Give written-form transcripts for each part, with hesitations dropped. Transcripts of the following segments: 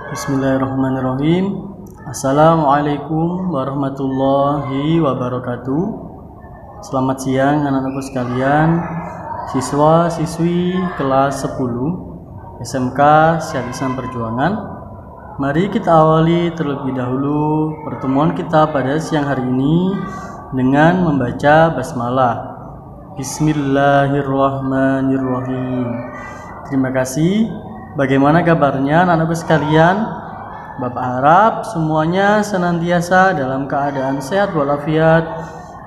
Bismillahirrahmanirrahim. Assalamualaikum warahmatullahi wabarakatuh. Selamat siang anak-anakku sekalian, siswa-siswi kelas 10 SMK Syariah Islam Perjuangan. Mari kita awali terlebih dahulu pertemuan kita pada siang hari ini dengan membaca basmalah. Bismillahirrahmanirrahim. Terima kasih. Bagaimana kabarnya anak-anakku sekalian? Bapak harap semuanya senantiasa dalam keadaan sehat walafiat,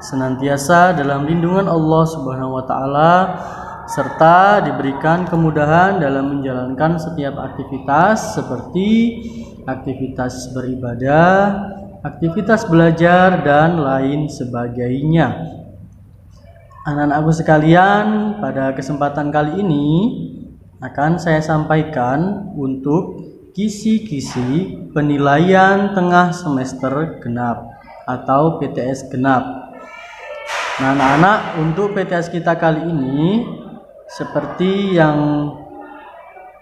senantiasa dalam lindungan Allah Subhanahu wa taala, serta diberikan kemudahan dalam menjalankan setiap aktivitas seperti aktivitas beribadah, aktivitas belajar, dan lain sebagainya. Anak-anakku sekalian, pada kesempatan kali ini akan saya sampaikan untuk kisi-kisi penilaian tengah semester genap atau PTS genap. Nah, anak-anak, untuk PTS kita kali ini seperti yang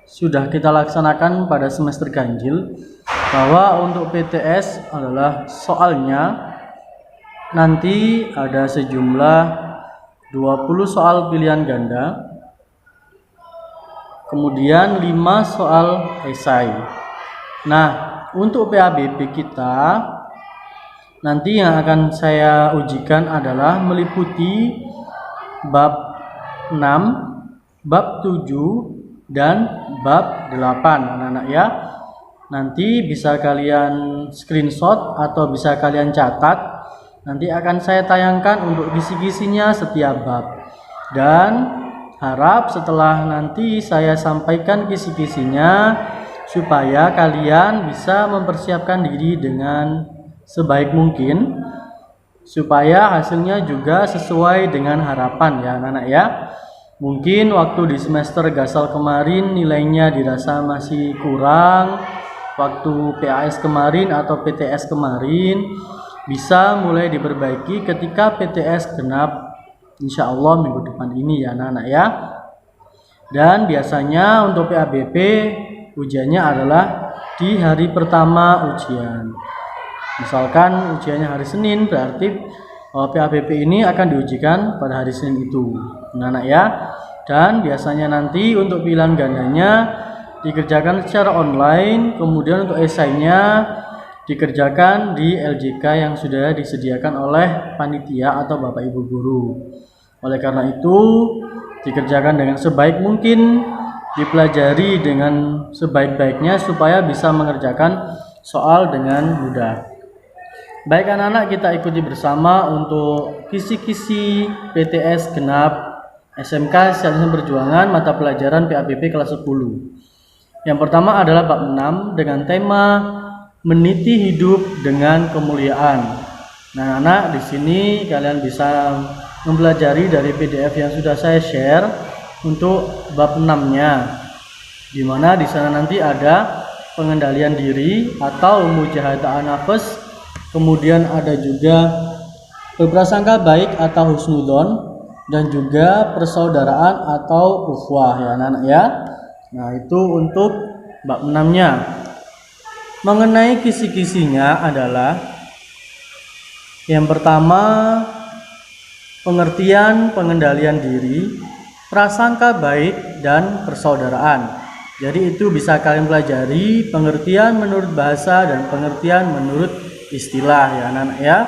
sudah kita laksanakan pada semester ganjil, bahwa untuk PTS adalah soalnya nanti ada sejumlah 20 soal pilihan ganda, kemudian 5 soal esai. Nah, untuk PABP kita nanti yang akan saya ujikan adalah meliputi bab 6, bab 7, dan bab 8, anak-anak ya. Nanti bisa kalian screenshot atau bisa kalian catat. Nanti akan saya tayangkan untuk kisi-kisinya setiap bab. Dan harap setelah nanti saya sampaikan kisi-kisinya supaya kalian bisa mempersiapkan diri dengan sebaik mungkin supaya hasilnya juga sesuai dengan harapan ya anak-anak ya. Mungkin waktu di semester gasal kemarin nilainya dirasa masih kurang, waktu PAS kemarin atau PTS kemarin bisa mulai diperbaiki ketika PTS genap insya Allah minggu depan ini ya anak-anak ya. Dan biasanya untuk PABP ujiannya adalah di hari pertama ujian. Misalkan ujiannya hari Senin, berarti PABP ini akan diujikan pada hari Senin itu, anak-anak ya. Dan biasanya nanti untuk pilihan gandanya dikerjakan secara online, kemudian untuk esainya dikerjakan di LJK yang sudah disediakan oleh panitia atau Bapak Ibu guru. Oleh karena itu, dikerjakan dengan sebaik mungkin, dipelajari dengan sebaik-baiknya supaya bisa mengerjakan soal dengan mudah. Baik anak-anak, kita ikuti bersama untuk kisi-kisi PTS genap SMK Syariah Islam Perjuangan mata pelajaran PABP kelas 10. Yang pertama adalah bab 6 dengan tema meniti hidup dengan kemuliaan. Nah, anak di sini kalian bisa mempelajari dari PDF yang sudah saya share untuk bab 6-nya. Di mana di sana nanti ada pengendalian diri atau mujahadah nafas, kemudian ada juga berprasangka baik atau husnudzon, dan juga persaudaraan atau ukhuwah ya anak-anak ya. Nah, itu untuk bab 6-nya. Mengenai kisi-kisinya adalah yang pertama pengertian pengendalian diri, prasangka baik, dan persaudaraan. Jadi itu bisa kalian pelajari pengertian menurut bahasa dan pengertian menurut istilah ya anak-anak ya.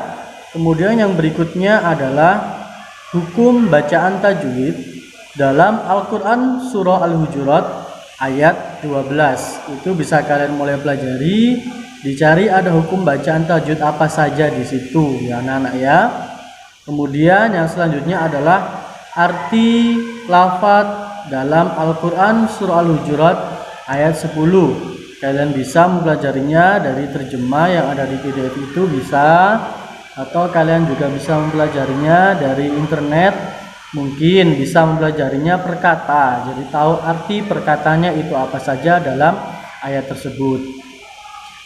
Kemudian yang berikutnya adalah hukum bacaan tajwid dalam Al-Quran surah Al-Hujurat ayat 12. Itu bisa kalian mulai pelajari, dicari ada hukum bacaan tajwid apa saja di situ ya anak-anak ya. Kemudian yang selanjutnya adalah arti lafaz dalam Al-Quran surah Al-Hujurat ayat 10. Kalian bisa mempelajarinya dari terjemah yang ada di PDF itu bisa, atau kalian juga bisa mempelajarinya dari internet. Mungkin bisa mempelajarinya per kata, jadi tahu arti perkataannya itu apa saja dalam ayat tersebut.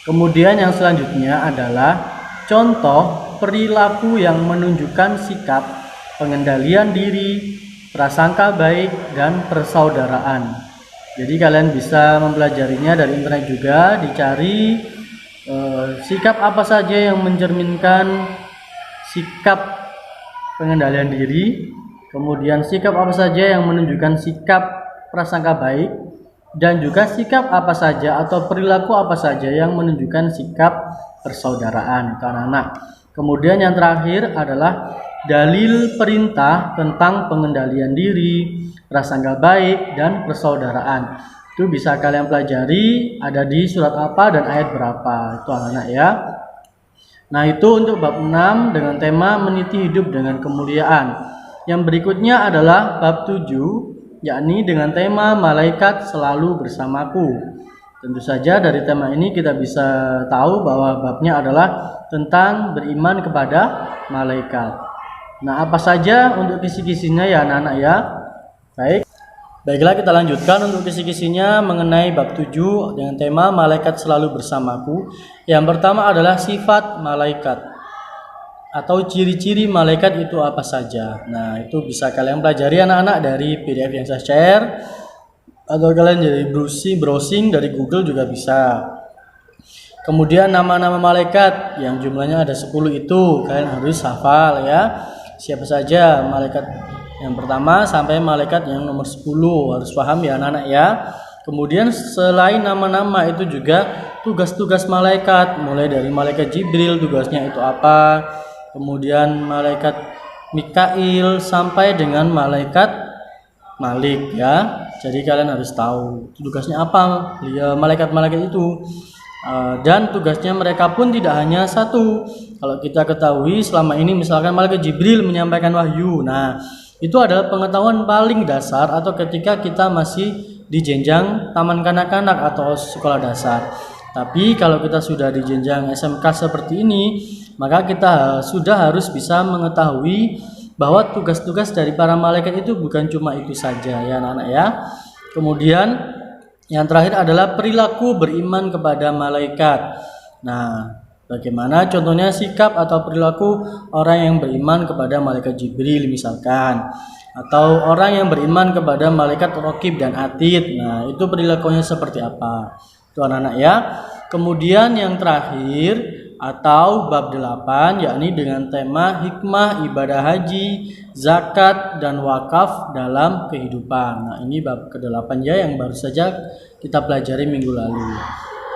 Kemudian yang selanjutnya adalah contoh perilaku yang menunjukkan sikap pengendalian diri, prasangka baik, dan persaudaraan. Jadi kalian bisa mempelajarinya dari internet juga, dicari sikap apa saja yang mencerminkan sikap pengendalian diri, kemudian sikap apa saja yang menunjukkan sikap prasangka baik, dan juga sikap apa saja atau perilaku apa saja yang menunjukkan sikap persaudaraan itu anak-anak. Kemudian yang terakhir adalah dalil perintah tentang pengendalian diri, prasangka baik, dan persaudaraan. Itu bisa kalian pelajari, ada di surat apa dan ayat berapa. Itu anak-anak ya. Nah, itu untuk bab 6 dengan tema meniti hidup dengan kemuliaan. Yang berikutnya adalah bab 7, yakni dengan tema malaikat selalu bersamaku. Tentu saja dari tema ini kita bisa tahu bahwa babnya adalah tentang beriman kepada malaikat. Nah, apa saja untuk kisi-kisinya ya anak-anak ya? Baiklah, kita lanjutkan untuk kisi-kisinya mengenai bab 7 dengan tema malaikat selalu bersamaku. Yang pertama adalah sifat malaikat atau ciri-ciri malaikat itu apa saja. Nah, itu bisa kalian pelajari anak-anak dari PDF yang saya share, atau kalian jadi browsing dari Google juga bisa. Kemudian nama-nama malaikat yang jumlahnya ada 10 itu kalian harus hafal ya. Siapa saja malaikat yang pertama sampai malaikat yang nomor 10 harus paham ya anak-anak ya. Kemudian selain nama-nama itu juga tugas-tugas malaikat, mulai dari malaikat Jibril tugasnya itu apa, kemudian malaikat Mikail sampai dengan malaikat Malik ya. Jadi kalian harus tahu tugasnya apa malaikat-malaikat itu. Dan tugasnya mereka pun tidak hanya satu. Kalau kita ketahui selama ini misalkan malaikat Jibril menyampaikan wahyu. Nah, itu adalah pengetahuan paling dasar atau ketika kita masih di jenjang taman kanak-kanak atau sekolah dasar. Tapi kalau kita sudah di jenjang SMK seperti ini, maka kita sudah harus bisa mengetahui bahwa tugas-tugas dari para malaikat itu bukan cuma itu saja ya anak-anak ya. Kemudian yang terakhir adalah perilaku beriman kepada malaikat. Nah, bagaimana contohnya sikap atau perilaku orang yang beriman kepada malaikat Jibril misalkan, atau orang yang beriman kepada malaikat Raqib dan Atid. Nah, itu perilakunya seperti apa? Itu anak-anak ya. Kemudian yang terakhir atau bab 8 yakni dengan tema hikmah ibadah haji, zakat dan wakaf dalam kehidupan. Nah, ini bab ke-8 ya yang baru saja kita pelajari minggu lalu.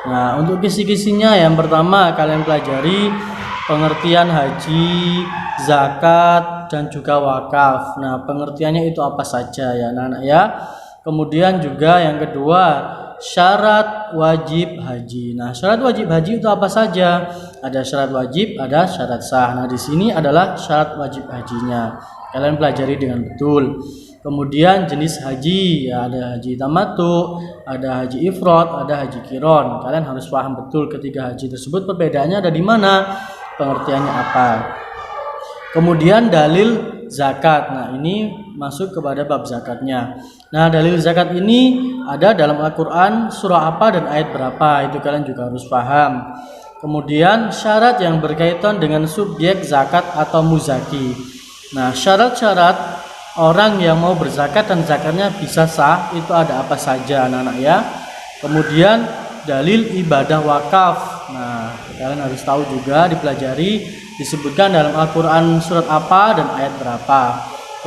Nah, untuk kisi-kisinya yang pertama kalian pelajari pengertian haji, zakat dan juga wakaf. Nah, pengertiannya itu apa saja ya anak-anak ya. Kemudian juga yang kedua syarat wajib haji. Nah, syarat wajib haji itu apa saja? Ada syarat wajib, ada syarat sah. Nah, di sini adalah syarat wajib hajinya. Kalian pelajari dengan betul. Kemudian jenis haji, ya ada haji tamattu, ada haji ifrad, ada haji qiron. Kalian harus paham betul ketiga haji tersebut perbedaannya ada di mana, pengertiannya apa. Kemudian dalil zakat. Nah, ini masuk kepada bab zakatnya. Nah, dalil zakat ini ada dalam Al-Quran surah apa dan ayat berapa, itu kalian juga harus paham. Kemudian syarat yang berkaitan dengan subjek zakat atau muzaki. Nah, syarat-syarat orang yang mau berzakat dan zakatnya bisa sah itu ada apa saja anak-anak ya. Kemudian dalil ibadah wakaf. Nah, kalian harus tahu juga, dipelajari, disebutkan dalam Al-Quran surat apa dan ayat berapa.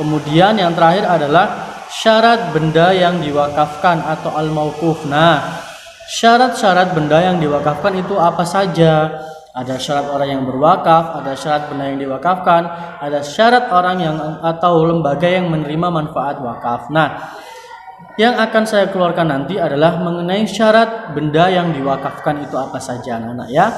Kemudian yang terakhir adalah syarat benda yang diwakafkan atau al-mauquf. Nah, syarat-syarat benda yang diwakafkan itu apa saja? Ada syarat orang yang berwakaf, ada syarat benda yang diwakafkan, ada syarat orang yang atau lembaga yang menerima manfaat wakaf. Nah, yang akan saya keluarkan nanti adalah mengenai syarat benda yang diwakafkan itu apa saja anak-anak ya.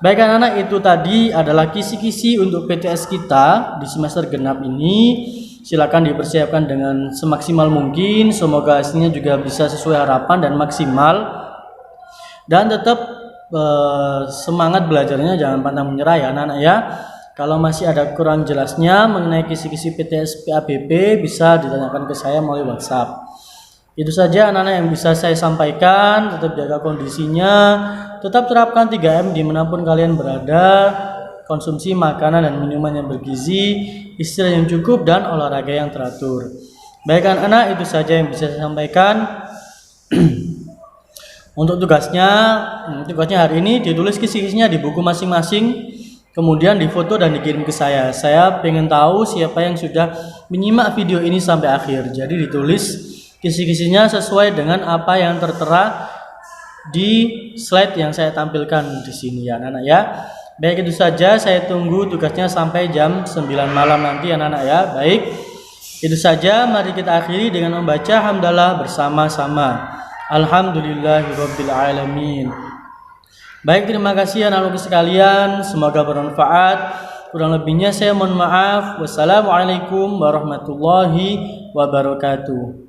Baik anak-anak, itu tadi adalah kisi-kisi untuk PTS kita di semester genap ini. Silakan dipersiapkan dengan semaksimal mungkin. Semoga hasilnya juga bisa sesuai harapan dan maksimal. Dan tetap semangat belajarnya, jangan pantang menyerah ya anak-anak ya. Kalau masih ada kurang jelasnya mengenai kisi-kisi PTS PABP bisa ditanyakan ke saya melalui WhatsApp. Itu saja anak-anak yang bisa saya sampaikan. Tetap jaga kondisinya, tetap terapkan 3M dimanapun kalian berada. Konsumsi makanan dan minuman yang bergizi, istirahat yang cukup, dan olahraga yang teratur. Baik anak-anak, itu saja yang bisa saya sampaikan. Untuk tugasnya hari ini ditulis kisi-kisinya di buku masing-masing, kemudian difoto dan dikirim ke saya. Saya pengen tahu siapa yang sudah menyimak video ini sampai akhir. Jadi ditulis kisi-kisinya sesuai dengan apa yang tertera di slide yang saya tampilkan di sini ya anak-anak ya. Baik, itu saja, saya tunggu tugasnya sampai jam 9 malam nanti anak-anak ya. Baik, itu saja, mari kita akhiri dengan membaca hamdalah bersama-sama. Alhamdulillahirabbil alamin. Baik, terima kasih anak-anakku sekalian, semoga bermanfaat. Kurang lebihnya saya mohon maaf. Wassalamualaikum warahmatullahi wabarakatuh.